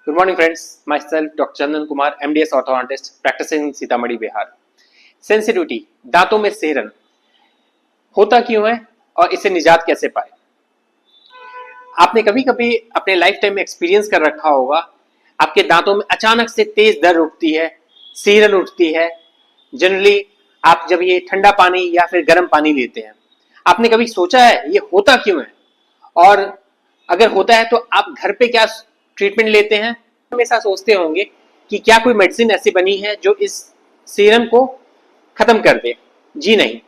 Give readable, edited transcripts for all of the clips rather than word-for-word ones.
Good morning, friends. Myself, Dr. Chandan Kumar, MDS orthodontist, practicing in Sitamarhi Bihar. Sensitivity, दांतों में सेहरन होता क्यों है और इससे निजात कैसे पाए? आपने कभी कभी अपने लाइफ टाइम में एक्सपीरियंस कर रखा होगा, आपके दांतों में अचानक से तेज दर्द उठती है, सेहरन उठती है। जनरली आप जब ये ठंडा पानी या फिर गर्म पानी लेते हैं, आपने कभी सोचा है ये होता क्यों है? और अगर होता है तो आप घर पे क्या ट्रीटमेंट लेते हैं? हमेशा सोचते होंगे कि क्या कोई मेडिसिन ऐसी बनी है जो इस सीरन को खत्म कर दे। जी नहीं,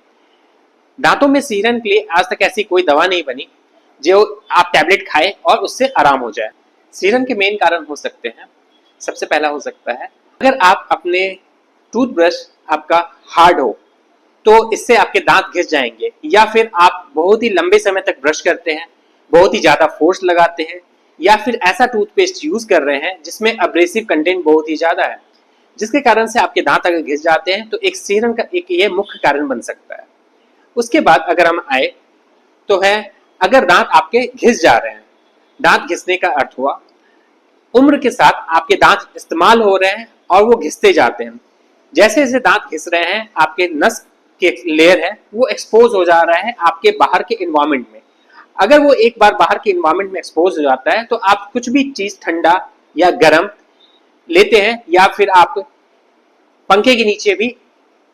दांतों में सीरन के लिए आज तक ऐसी कोई दवा नहीं बनी जो आप टैबलेट खाएं और उससे आराम हो जाए। सीरन के मेन कारण हो सकते हैं, सबसे पहला हो सकता है अगर आप अपने टूथब्रश आपका हार्ड हो तो इससे आपके दांत घिस जाएंगे, या फिर आप बहुत ही लंबे समय तक ब्रश करते हैं, बहुत ही ज्यादा फोर्स लगाते हैं, या फिर ऐसा टूथपेस्ट यूज कर रहे हैं जिसमें अब्रेसिव कंटेंट बहुत ही ज्यादा है, जिसके कारण से आपके दांत अगर घिस जाते हैं तो एक सीरन का एक ये मुख्य कारण बन सकता है। उसके बाद अगर हम आए तो है अगर दांत आपके घिस जा रहे हैं। दांत घिसने का अर्थ हुआ उम्र के साथ आपके दांत इस्तेमाल हो रहे हैं और वो घिसते जाते हैं। जैसे जैसे दांत घिस रहे हैं, आपके नस के लेयर है वो एक्सपोज हो जा रहा है आपके बाहर के इन्वायरमेंट में। अगर वो एक बार बाहर के इन्वायरमेंट में एक्सपोज हो जाता है तो आप कुछ भी चीज ठंडा या गर्म लेते हैं, या फिर आप पंखे के नीचे भी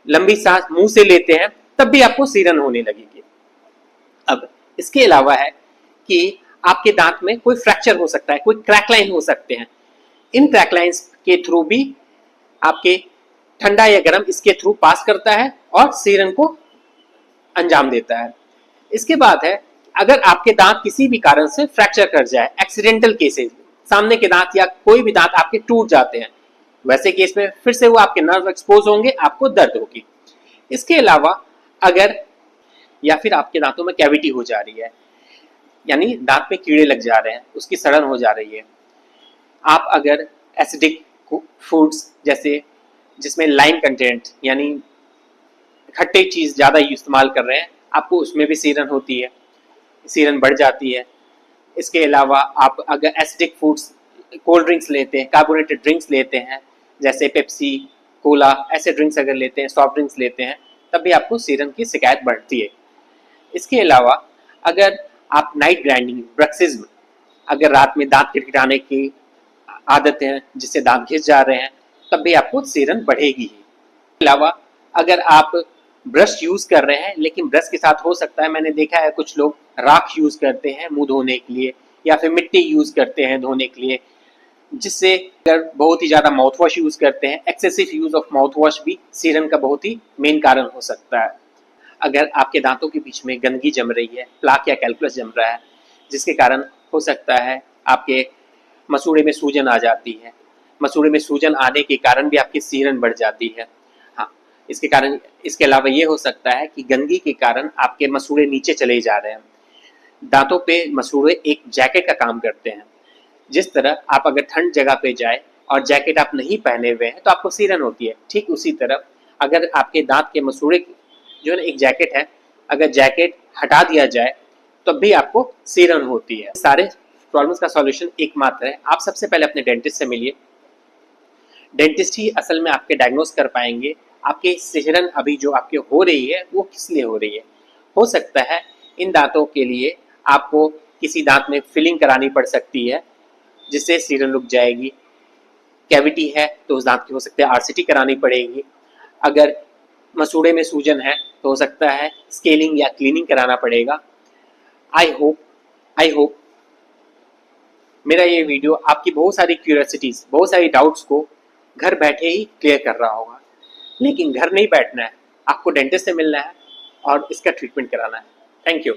लंबी सांस मुंह से लेते हैं, तब भी आपको सीरन होने लगेगी। अब इसके अलावा है कि आपके दांत में कोई फ्रैक्चर हो सकता है, कोई क्रैक लाइन हो सकते हैं। इन क्रैक लाइंस के थ्रू भी आपके ठंडा या गर्म इसके थ्रू पास करता है और सीरन को अंजाम देता है। इसके बाद है अगर आपके दांत किसी भी कारण से फ्रैक्चर कर जाए, एक्सीडेंटल केसेस, सामने के दांत या कोई भी दांत आपके टूट जाते हैं, वैसे केस में फिर से वो आपके नर्व एक्सपोज होंगे, आपको दर्द होगी। इसके अलावा अगर या फिर आपके दांतों में कैविटी हो जा रही है, यानी दांत में कीड़े लग जा रहे हैं, उसकी सड़न हो जा रही है, आप अगर एसिडिक फूड्स जैसे जिसमें लाइम कंटेंट यानी खट्टे चीज ज्यादा इस्तेमाल कर रहे हैं, आपको उसमें भी सीरन होती है, सीरन बढ़ जाती है। इसके अलावा आप अगर एसिडिक फूड्स, कोल्ड ड्रिंक्स लेते हैं, कार्बोनेटेड ड्रिंक्स लेते हैं जैसे पेप्सी, कोला, ऐसे ड्रिंक्स अगर लेते हैं, सॉफ्ट ड्रिंक्स लेते हैं, तब भी आपको सीरन की शिकायत बढ़ती है। इसके अलावा अगर आप नाइट ग्राइंडिंग, ब्रक्सिज्म, अगर रात में दांत खिटखिटाने की आदत है जिससे दांत घिस जा रहे हैं, तब भी आपको सीरन बढ़ेगी ही। इसके अलावा अगर आप ब्रश यूज कर रहे हैं, लेकिन ब्रश के साथ हो सकता है, मैंने देखा है कुछ लोग राख यूज करते हैं मुंह धोने के लिए, या फिर मिट्टी यूज करते हैं धोने के लिए, जिससे अगर बहुत ही ज्यादा माउथ वॉश यूज करते हैं, excessive use of mouth wash भी सीरन का बहुत ही मेन कारण हो सकता है। अगर आपके दांतों के बीच में गंदगी जम रही है, प्लाक या कैल्कुलस जम रहा है, जिसके कारण हो सकता है आपके मसूड़े में सूजन आ जाती है, मसूड़े में सूजन आने के कारण भी आपकी सीरन बढ़ जाती है। हाँ, इसके कारण, इसके अलावा ये हो सकता है कि गंदगी के कारण आपके मसूड़े नीचे चले जा रहे हैं। दांतों पे मसूड़े एक जैकेट का काम करते हैं। जिस तरह आप अगर ठंड जगह पे जाए और जैकेट आप नहीं पहने हुए हैं तो आपको सीरन होती है, ठीक उसी तरह अगर आपके दांत के मसूड़े जो है एक जैकेट है, अगर जैकेट हटा दिया जाए तब भी आपको सीरन होती है। सारे प्रॉब्लम्स का सॉल्यूशन एकमात्र है, आप सबसे पहले अपने डेंटिस्ट से मिलिए। डेंटिस्ट ही असल में आपके डायग्नोस कर पाएंगे आपके सिहरन अभी जो आपके हो रही है वो किस लिए हो रही है। हो सकता है इन दांतों के लिए आपको किसी दांत में फिलिंग करानी पड़ सकती है जिससे सीरन रुक जाएगी। कैविटी है तो उस दांत की हो सकता है आरसीटी करानी पड़ेगी। अगर मसूड़े में सूजन है तो हो सकता है स्केलिंग या क्लीनिंग कराना पड़ेगा। आई होप मेरा ये वीडियो आपकी बहुत सारी क्यूरियोसिटीज, बहुत सारी डाउट्स को घर बैठे ही क्लियर कर रहा होगा। लेकिन घर नहीं बैठना है, आपको डेंटिस्ट से मिलना है और इसका ट्रीटमेंट कराना है। Thank you.